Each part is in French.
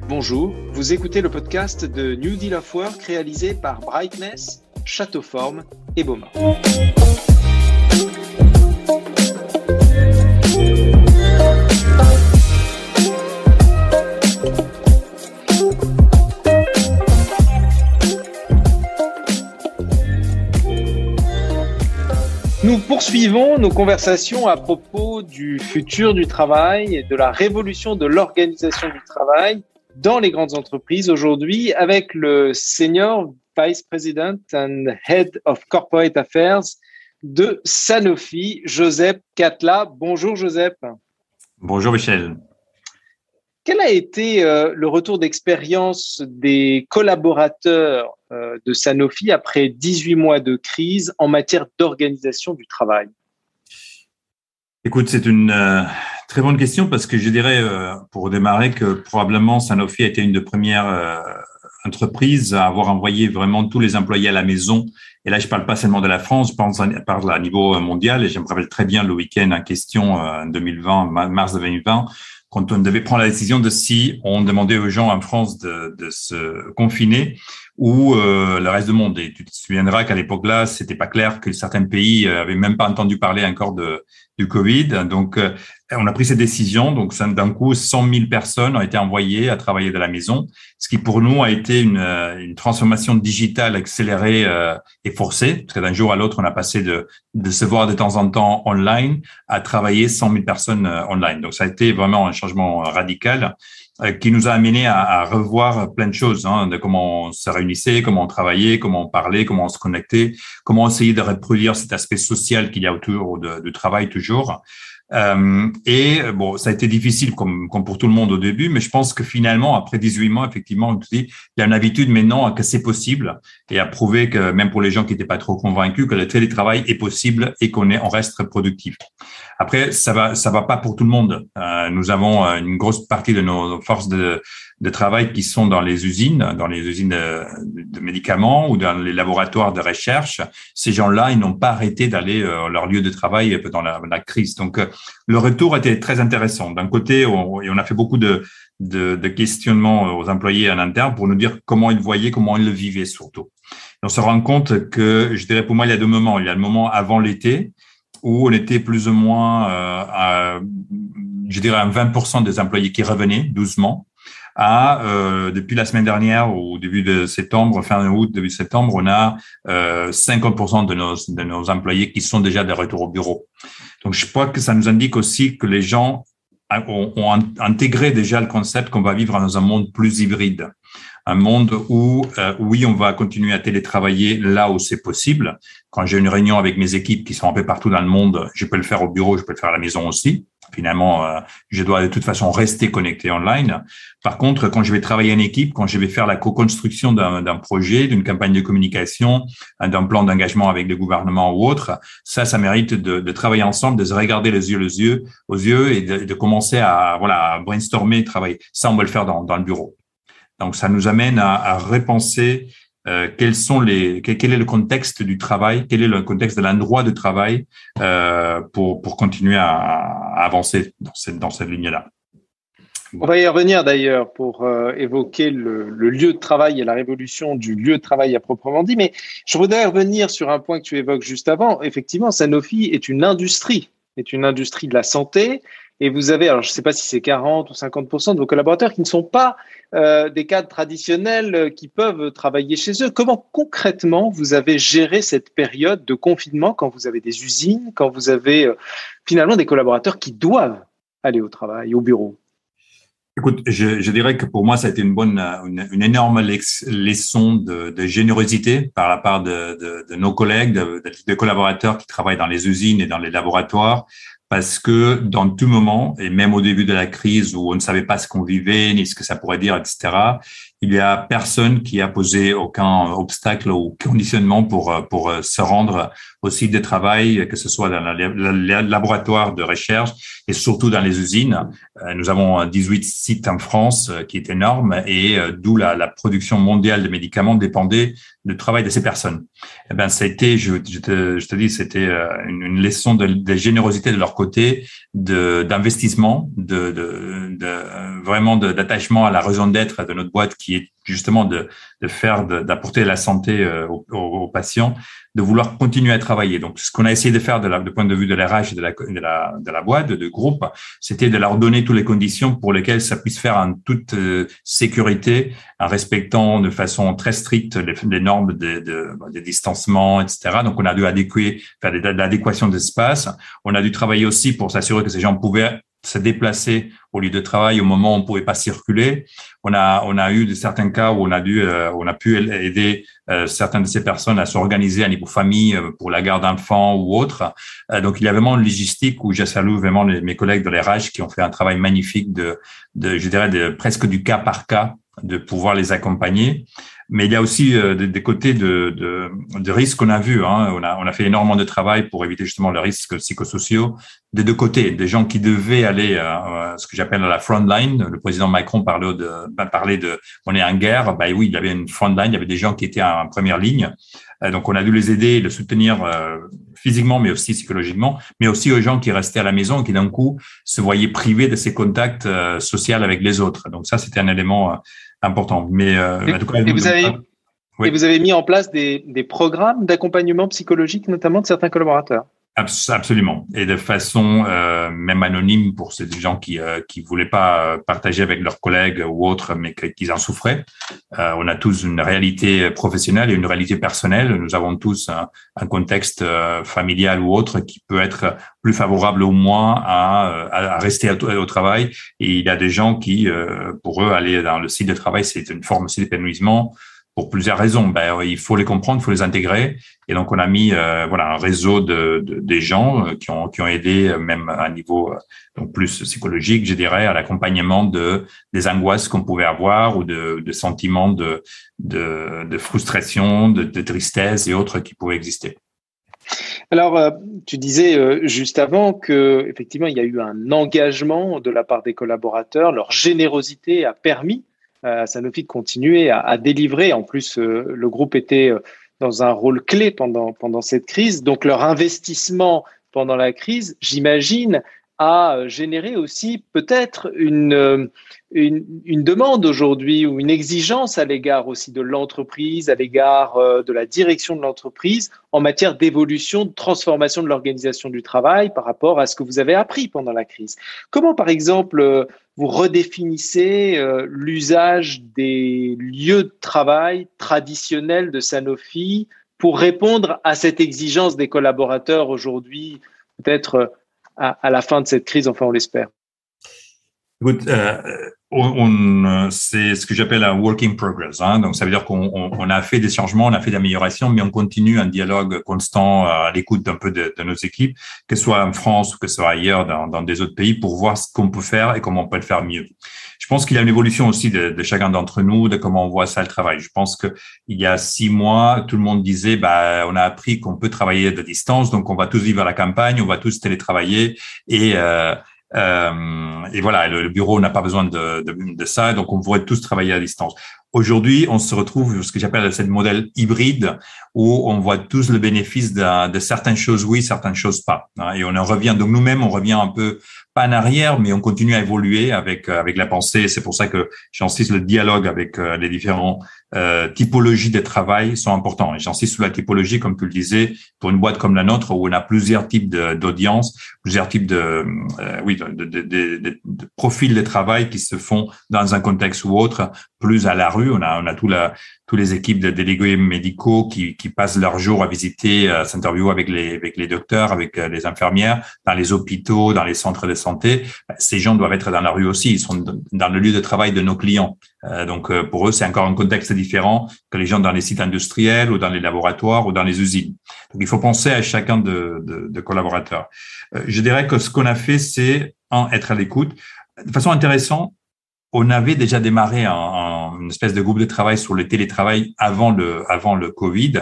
Bonjour, vous écoutez le podcast de New Deal of Work réalisé par Brightness, Châteauforme et Beaumont. Nous poursuivons nos conversations à propos du futur du travail et de la révolution de l'organisation du travail dans les grandes entreprises aujourd'hui avec le Senior Vice President and Head of Corporate Affairs de Sanofi, Josep Catla. Bonjour Josep. Bonjour Michel. Quel a été le retour d'expérience des collaborateurs de Sanofi après 18 mois de crise en matière d'organisation du travail? Écoute, c'est une très bonne question parce que je dirais, pour démarrer, que probablement Sanofi a été une des premières entreprises à avoir envoyé vraiment tous les employés à la maison. Et là, je parle pas seulement de la France, je parle à niveau mondial. Et je me rappelle très bien le week-end en question en 2020, mars 2020, quand on devait prendre la décision de si on demandait aux gens en France de se confiner ou le reste du monde. Et tu te souviendras qu'à l'époque-là, c'était pas clair que certains pays avaient même pas entendu parler encore du Covid. Donc, on a pris cette décision. Donc, d'un coup, 100 000 personnes ont été envoyées à travailler de la maison, ce qui pour nous a été une transformation digitale accélérée et forcée, parce que d'un jour à l'autre, on a passé de se voir de temps en temps online à travailler 100 000 personnes online. Donc, ça a été vraiment un changement radical qui nous a amené à revoir plein de choses, de comment on se réunissait, comment on travaillait, comment on parlait, comment on se connectait, comment essayer de reproduire cet aspect social qu'il y a autour du travail toujours. Et bon, ça a été difficile comme pour tout le monde au début, mais je pense que finalement, après 18 mois, effectivement, on dit, il y a une habitude maintenant que c'est possible et à prouver que même pour les gens qui n'étaient pas trop convaincus, que le télétravail est possible et on reste productif. Après, ça va pas pour tout le monde. Nous avons une grosse partie de nos forces de travail qui sont dans les usines de médicaments ou dans les laboratoires de recherche. Ces gens-là, ils n'ont pas arrêté d'aller à leur lieu de travail pendant la crise. Donc, le retour était très intéressant. D'un côté, on a fait beaucoup de questionnements aux employés en interne pour nous dire comment ils voyaient, comment ils le vivaient surtout. Et on se rend compte que, je dirais pour moi, il y a deux moments. Il y a le moment avant l'été où on était plus ou moins à 20% des employés qui revenaient doucement. Depuis la semaine dernière au début de septembre, fin août, début septembre, on a 50% de nos employés qui sont déjà de retour au bureau. Donc, je crois que ça nous indique aussi que les gens ont intégré déjà le concept qu'on va vivre dans un monde plus hybride. Un monde où, oui, on va continuer à télétravailler là où c'est possible. Quand j'ai une réunion avec mes équipes qui sont un peu partout dans le monde, je peux le faire au bureau, je peux le faire à la maison aussi. Finalement, je dois de toute façon rester connecté online. Par contre, quand je vais travailler en équipe, quand je vais faire la co-construction d'un projet, d'une campagne de communication, d'un plan d'engagement avec le gouvernement ou autre, ça mérite de travailler ensemble, de se regarder les yeux aux yeux et de commencer à brainstormer, travailler. Ça, on va le faire dans le bureau. Donc, ça nous amène à repenser quel est le contexte du travail, quel est le contexte de l'endroit de travail pour continuer à avancer dans cette ligne-là. On va y revenir d'ailleurs pour évoquer le lieu de travail et la révolution du lieu de travail à proprement dit, mais je voudrais revenir sur un point que tu évoques juste avant. Effectivement, Sanofi est une industrie de la santé. Et vous avez, alors je ne sais pas si c'est 40 ou 50% de vos collaborateurs qui ne sont pas des cadres traditionnels qui peuvent travailler chez eux. Comment concrètement vous avez géré cette période de confinement quand vous avez des usines, quand vous avez finalement des collaborateurs qui doivent aller au travail, au bureau? Écoute, je dirais que pour moi, ça a été une énorme leçon de générosité par la part de nos collègues, de collaborateurs qui travaillent dans les usines et dans les laboratoires. Parce que dans tout moment, et même au début de la crise où on ne savait pas ce qu'on vivait, ni ce que ça pourrait dire, etc., il y a personne qui a posé aucun obstacle ou conditionnement pour se rendre au site de travail, que ce soit dans le laboratoire de recherche et surtout dans les usines. Nous avons 18 sites en France, qui est énorme, et d'où la production mondiale de médicaments dépendait du travail de ces personnes. Eh ben, ça a été, je te dis, c'était une leçon de générosité de leur côté, d'investissement, vraiment d'attachement à la raison d'être de notre boîte, qui est justement d'apporter la santé aux patients, de vouloir continuer à travailler. Donc, ce qu'on a essayé de faire du point de vue de l'RH et de la boîte, de groupe, c'était de leur donner toutes les conditions pour lesquelles ça puisse faire en toute sécurité, en respectant de façon très stricte les normes de distancement, etc. Donc, on a dû faire de l'adéquation d'espace. On a dû travailler aussi pour s'assurer que ces gens pouvaient se déplacer au lieu de travail au moment où on ne pouvait pas circuler. On a eu certains cas où on a pu aider certaines de ces personnes à s'organiser à niveau famille pour la garde d'enfants ou autre. Donc, il y a vraiment une logistique où je salue vraiment mes collègues de l'RH qui ont fait un travail magnifique je dirais, presque du cas par cas, de pouvoir les accompagner. Mais il y a aussi des côtés de risques qu'on a vus. On a fait énormément de travail pour éviter justement les risques psychosociaux des deux côtés. Des gens qui devaient aller ce que j'appelle la front line. Le président Macron parlait de on est en guerre. Ben oui, il y avait une front line. Il y avait des gens qui étaient en première ligne. Donc on a dû les aider, les soutenir physiquement, mais aussi psychologiquement, mais aussi aux gens qui restaient à la maison, qui d'un coup se voyaient privés de ces contacts sociaux avec les autres. Donc ça, c'était un élément important. Mais en tout cas, et vous avez mis en place des programmes d'accompagnement psychologique, notamment de certains collaborateurs. Absolument. Et de façon même anonyme pour ces gens qui voulaient pas partager avec leurs collègues ou autres, mais qu'ils en souffraient. On a tous une réalité professionnelle et une réalité personnelle. Nous avons tous un contexte familial ou autre qui peut être plus favorable ou moins à rester au travail. Et il y a des gens qui, pour eux, aller dans le site de travail, c'est une forme aussi d'épanouissement. Pour plusieurs raisons. Il faut les comprendre, il faut les intégrer. Et donc, on a mis un réseau des gens qui ont aidé, même à un niveau donc plus psychologique, je dirais, à l'accompagnement des angoisses qu'on pouvait avoir ou de sentiments de frustration, de tristesse et autres qui pouvaient exister. Alors, tu disais juste avant que effectivement, il y a eu un engagement de la part des collaborateurs. Leur générosité a permis à Sanofi de continuer à délivrer. En plus, le groupe était dans un rôle clé pendant cette crise. Donc, leur investissement pendant la crise, j'imagine, a généré aussi peut-être une demande aujourd'hui ou une exigence à l'égard aussi de l'entreprise, à l'égard de la direction de l'entreprise en matière d'évolution, de transformation de l'organisation du travail par rapport à ce que vous avez appris pendant la crise. Comment, par exemple, vous redéfinissez l'usage des lieux de travail traditionnels de Sanofi pour répondre à cette exigence des collaborateurs aujourd'hui, peut-être à la fin de cette crise, enfin on l'espère? Écoute, c'est ce que j'appelle un work in progress. Donc, ça veut dire qu'on a fait des changements, on a fait des améliorations, mais on continue un dialogue constant à l'écoute d'un peu de nos équipes, que ce soit en France ou que ce soit ailleurs dans des autres pays, pour voir ce qu'on peut faire et comment on peut le faire mieux. Je pense qu'il y a une évolution aussi de chacun d'entre nous, de comment on voit ça le travail. Je pense que il y a 6 mois, tout le monde disait, on a appris qu'on peut travailler de distance, donc on va tous vivre à la campagne, on va tous télétravailler et voilà, le bureau n'a pas besoin de ça, donc on pourrait tous travailler à distance. Aujourd'hui, on se retrouve ce que j'appelle ce modèle hybride où on voit tous le bénéfice de certaines choses oui, certaines choses pas. Et on en revient, donc nous-mêmes, on revient un peu, pas en arrière, mais on continue à évoluer avec la pensée. C'est pour ça que j'insiste, le dialogue avec les différents typologies de travail sont importants. Et j'insiste sur la typologie, comme tu le disais, pour une boîte comme la nôtre où on a plusieurs types d'audience, plusieurs types de profils de travail qui se font dans un contexte ou autre, plus à la rue. On a tous les équipes de délégués médicaux qui passent leur jour à visiter, à s'interviewer avec les docteurs, avec les infirmières, dans les hôpitaux, dans les centres de santé. Ces gens doivent être dans la rue aussi. Ils sont dans le lieu de travail de nos clients. Donc, pour eux, c'est encore un contexte différent que les gens dans les sites industriels ou dans les laboratoires ou dans les usines. Donc, il faut penser à chacun de collaborateurs. Je dirais que ce qu'on a fait, c'est être à l'écoute. De façon intéressante, on avait déjà démarré en une espèce de groupe de travail sur le télétravail avant le Covid,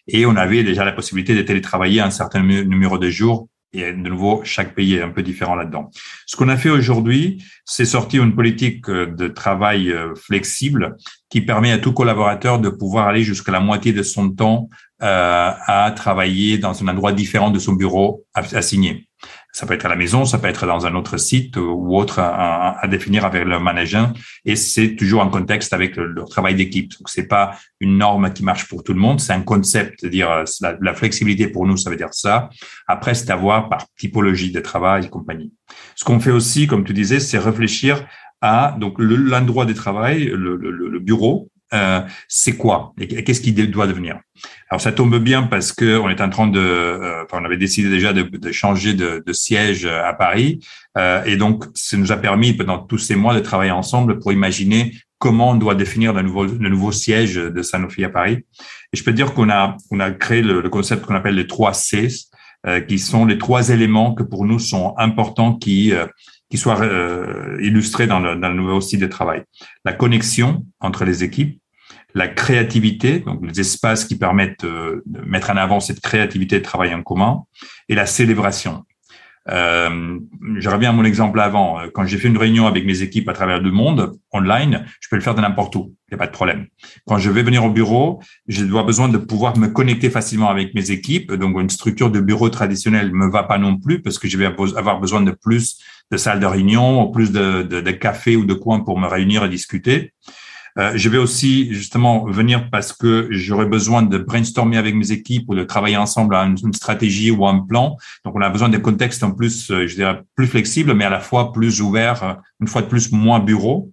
et on avait déjà la possibilité de télétravailler un certain numéro de jours. Et de nouveau, chaque pays est un peu différent là-dedans. Ce qu'on a fait aujourd'hui, c'est sortir une politique de travail flexible qui permet à tout collaborateur de pouvoir aller jusqu'à la moitié de son temps à travailler dans un endroit différent de son bureau assigné. Ça peut être à la maison, ça peut être dans un autre site ou autre à définir avec le manager. Et c'est toujours en contexte avec le travail d'équipe. Donc, c'est pas une norme qui marche pour tout le monde. C'est un concept, c'est-à-dire la flexibilité pour nous, ça veut dire ça. Après, c'est à voir par typologie de travail et compagnie. Ce qu'on fait aussi, comme tu disais, c'est réfléchir à donc l'endroit de travail, le bureau. C'est quoi et qu'est-ce qui doit devenir? Alors ça tombe bien parce que on est en train on avait décidé déjà de changer de siège à Paris, et donc ça nous a permis pendant tous ces mois de travailler ensemble pour imaginer comment on doit définir le nouveau siège de Sanofi à Paris. Et je peux dire qu'on a créé le concept qu'on appelle les 3 C, qui sont les 3 éléments que pour nous sont importants qui soient illustrés dans le nouveau style de travail. La connexion entre les équipes, la créativité, donc les espaces qui permettent de mettre en avant cette créativité de travail en commun, et la célébration. Je reviens à mon exemple avant. Quand j'ai fait une réunion avec mes équipes à travers le monde, online, je peux le faire de n'importe où. Il n'y a pas de problème. Quand je vais venir au bureau, je dois besoin de pouvoir me connecter facilement avec mes équipes. Donc, une structure de bureau traditionnelle me va pas non plus parce que je vais avoir besoin de plus de salles de réunion, plus de cafés ou de coins pour me réunir et discuter. Je vais aussi justement venir parce que j'aurai besoin de brainstormer avec mes équipes ou de travailler ensemble à une stratégie ou un plan. Donc, on a besoin de contextes en plus, je dirais, plus flexibles, mais à la fois plus ouverts, une fois de plus, moins bureau.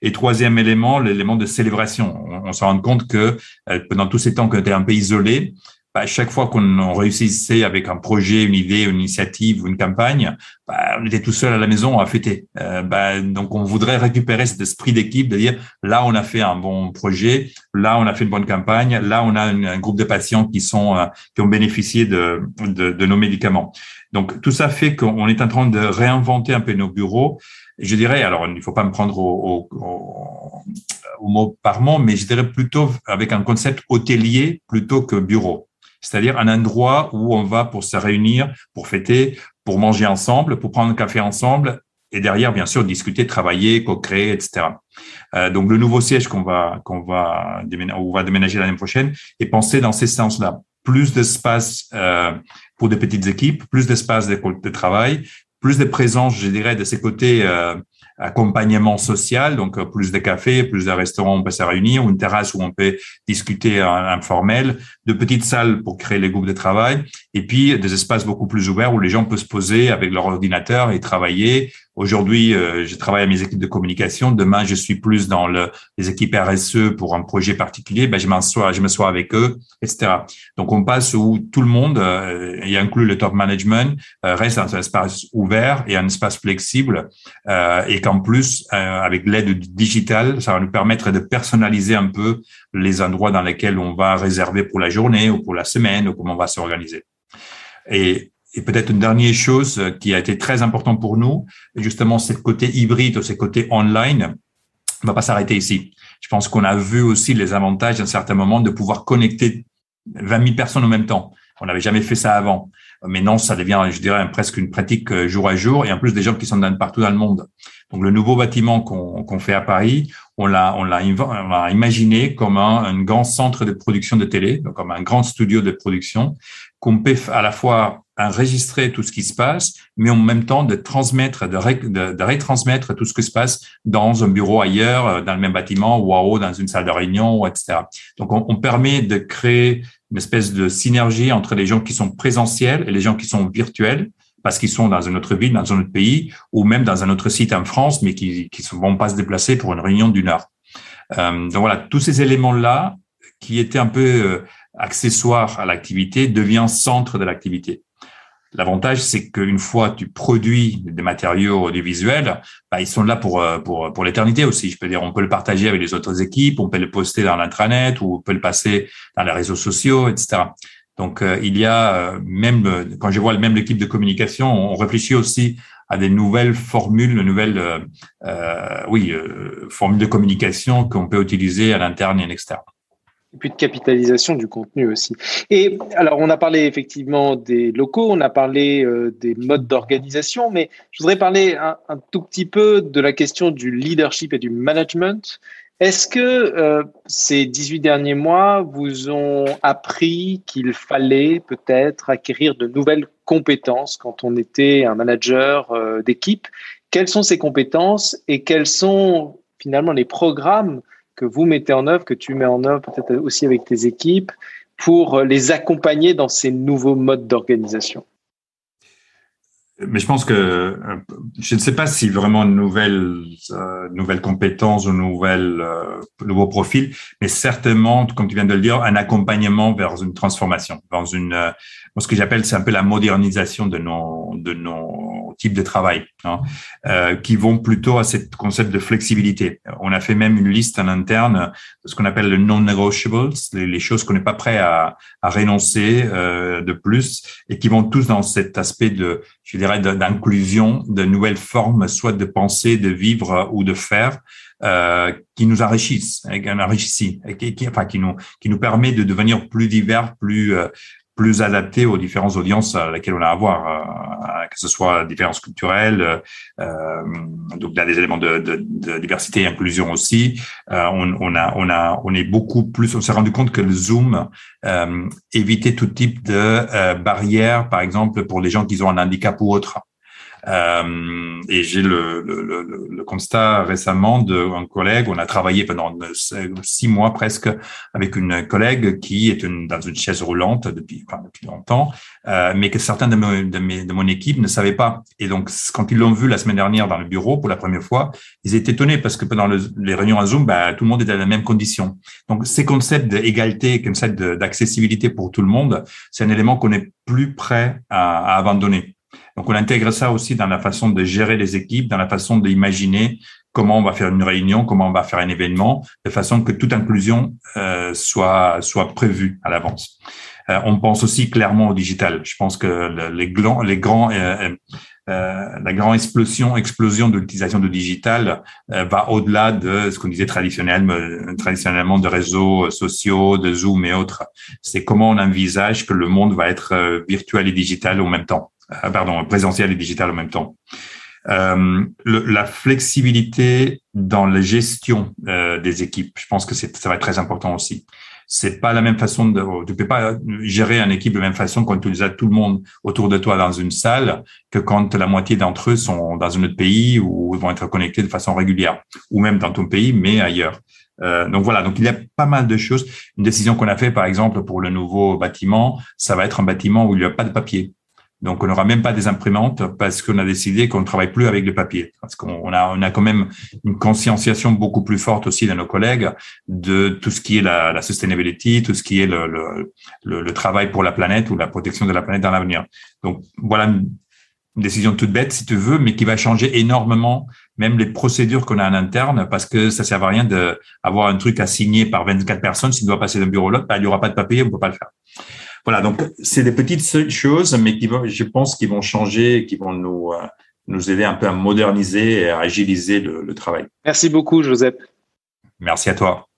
Et troisième élément, l'élément de célébration. On se rend compte que pendant tous ces temps qu'on était un peu isolé, chaque fois qu'on réussissait avec un projet, une idée, une initiative ou une campagne, on était tout seul à la maison à fêter. Donc, on voudrait récupérer cet esprit d'équipe, de dire là, on a fait un bon projet, là, on a fait une bonne campagne, là, on a un groupe de patients qui ont bénéficié de nos médicaments. Donc, tout ça fait qu'on est en train de réinventer un peu nos bureaux. Je dirais, alors, il ne faut pas me prendre au mot par mot, mais je dirais plutôt avec un concept hôtelier plutôt que bureau. C'est-à-dire un endroit où on va pour se réunir, pour fêter, pour manger ensemble, pour prendre un café ensemble et derrière, bien sûr, discuter, travailler, co-créer, etc. Donc, le nouveau siège qu'on va déménager l'année prochaine est pensé dans ces sens-là. Plus d'espace pour des petites équipes, plus d'espace de travail, plus de présence, je dirais, de ces côtés accompagnement social, donc plus de cafés, plus de restaurants où on peut se réunir, ou une terrasse où on peut discuter informel, de petites salles pour créer les groupes de travail, et puis des espaces beaucoup plus ouverts où les gens peuvent se poser avec leur ordinateur et travailler. Aujourd'hui, je travaille à mes équipes de communication. Demain, je suis plus dans les équipes RSE pour un projet particulier. Je m'assois avec eux, etc. Donc, on passe où tout le monde, y inclut le top management, reste dans un espace ouvert et un espace flexible, et qu'en plus, avec l'aide digitale, ça va nous permettre de personnaliser un peu les endroits dans lesquels on va réserver pour la journée ou pour la semaine ou comment on va s'organiser. Et peut-être une dernière chose qui a été très important pour nous, justement, c'est le côté hybride ou ce côté online. On va pas s'arrêter ici. Je pense qu'on a vu aussi les avantages à un certain moment de pouvoir connecter 20 000 personnes en même temps. On n'avait jamais fait ça avant. Mais non, ça devient, je dirais, presque une pratique jour à jour, et en plus des gens qui sont partout dans le monde. Donc, le nouveau bâtiment qu'on fait à Paris, on l'a imaginé comme un grand centre de production de télé, donc comme un grand studio de production, qu'on peut à la fois enregistrer tout ce qui se passe, mais en même temps de transmettre, de retransmettre tout ce qui se passe dans un bureau ailleurs, dans le même bâtiment, ou en haut, dans une salle de réunion, etc. Donc, on permet de créer une espèce de synergie entre les gens qui sont présentiels et les gens qui sont virtuels, parce qu'ils sont dans une autre ville, dans un autre pays, ou même dans un autre site en France, mais qui ne vont pas se déplacer pour une réunion d'1 heure. Donc voilà, tous ces éléments-là, qui étaient un peu accessoires à l'activité, deviennent centre de l'activité. L'avantage, c'est qu'une fois tu produis des matériaux audiovisuels, ils sont là pour l'éternité aussi. Je peux dire, on peut le partager avec les autres équipes, on peut le poster dans l'intranet, ou on peut le passer dans les réseaux sociaux, etc. Donc, il y a même, quand je vois même l'équipe de communication, on réfléchit aussi à des nouvelles formules, formules de communication qu'on peut utiliser à l'interne et à l'externe. Et puis de capitalisation du contenu aussi. Et alors, on a parlé effectivement des locaux, on a parlé des modes d'organisation, mais je voudrais parler un tout petit peu de la question du leadership et du management. Est-ce que ces 18 derniers mois vous ont appris qu'il fallait peut-être acquérir de nouvelles compétences quand on était un manager d'équipe? Quelles sont ces compétences et quels sont finalement les programmes que vous mettez en œuvre, que tu mets en œuvre peut-être aussi avec tes équipes pour les accompagner dans ces nouveaux modes d'organisation? Mais je pense que je ne sais pas si vraiment une nouvelle compétence ou nouveau profil, mais certainement, comme tu viens de le dire, un accompagnement vers une transformation, dans ce que j'appelle, c'est un peu la modernisation de nos types de travail, qui vont plutôt à ce concept de flexibilité. On a fait même une liste en interne de ce qu'on appelle le non-negotiables, les choses qu'on n'est pas prêt à renoncer de plus, et qui vont tous dans cet aspect je dirais, d'inclusion, de nouvelles formes, soit de penser, de vivre ou de faire, qui nous enrichissent, et qui nous permet de devenir plus divers, plus adaptés aux différentes audiences à laquelle on a à voir, que ce soit différences culturelles, donc il y a des éléments de diversité et inclusion aussi. On est beaucoup plus. On s'est rendu compte que le Zoom évitait tout type de barrières, par exemple pour les gens qui ont un handicap ou autre. Et j'ai le constat récemment d'un collègue. On a travaillé pendant 6 mois presque avec une collègue qui est dans une chaise roulante depuis longtemps, mais que certains de mon équipe ne savaient pas. Et donc, quand ils l'ont vu la semaine dernière dans le bureau pour la première fois, ils étaient étonnés parce que pendant les réunions à Zoom, tout le monde était dans la même condition. Donc, ces concepts d'égalité, concepts d'accessibilité pour tout le monde, c'est un élément qu'on est plus prêt à abandonner. Donc, on intègre ça aussi dans la façon de gérer les équipes, dans la façon d'imaginer comment on va faire une réunion, comment on va faire un événement, de façon que toute inclusion soit prévue à l'avance. On pense aussi clairement au digital. Je pense que la grande explosion de l'utilisation du digital va au-delà de ce qu'on disait traditionnellement de réseaux sociaux, de Zoom et autres. C'est comment on envisage que le monde va être virtuel et digital en même temps. Présentiel et digital en même temps. La flexibilité dans la gestion des équipes, je pense que ça va être très important aussi. C'est pas la même façon tu peux pas gérer une équipe de la même façon quand tu as tout le monde autour de toi dans une salle que quand la moitié d'entre eux sont dans un autre pays ou vont être connectés de façon régulière, ou même dans ton pays, mais ailleurs. Donc voilà, donc il y a pas mal de choses. Une décision qu'on a fait, par exemple, pour le nouveau bâtiment, ça va être un bâtiment où il n'y a pas de papier. Donc, on n'aura même pas des imprimantes parce qu'on a décidé qu'on ne travaille plus avec le papier. Parce qu'on a quand même une conscientisation beaucoup plus forte aussi de nos collègues de tout ce qui est la sustainability, tout ce qui est le travail pour la planète ou la protection de la planète dans l'avenir. Donc, voilà une décision toute bête, si tu veux, mais qui va changer énormément même les procédures qu'on a en interne parce que ça sert à rien d'avoir un truc à signer par 24 personnes. S'il doit passer d'un bureau à l'autre, il n'y aura pas de papier, on ne peut pas le faire. Voilà, donc c'est des petites choses, mais je pense qu'ils vont changer, qui vont nous aider un peu à moderniser et à agiliser le travail. Merci beaucoup, Joseph. Merci à toi.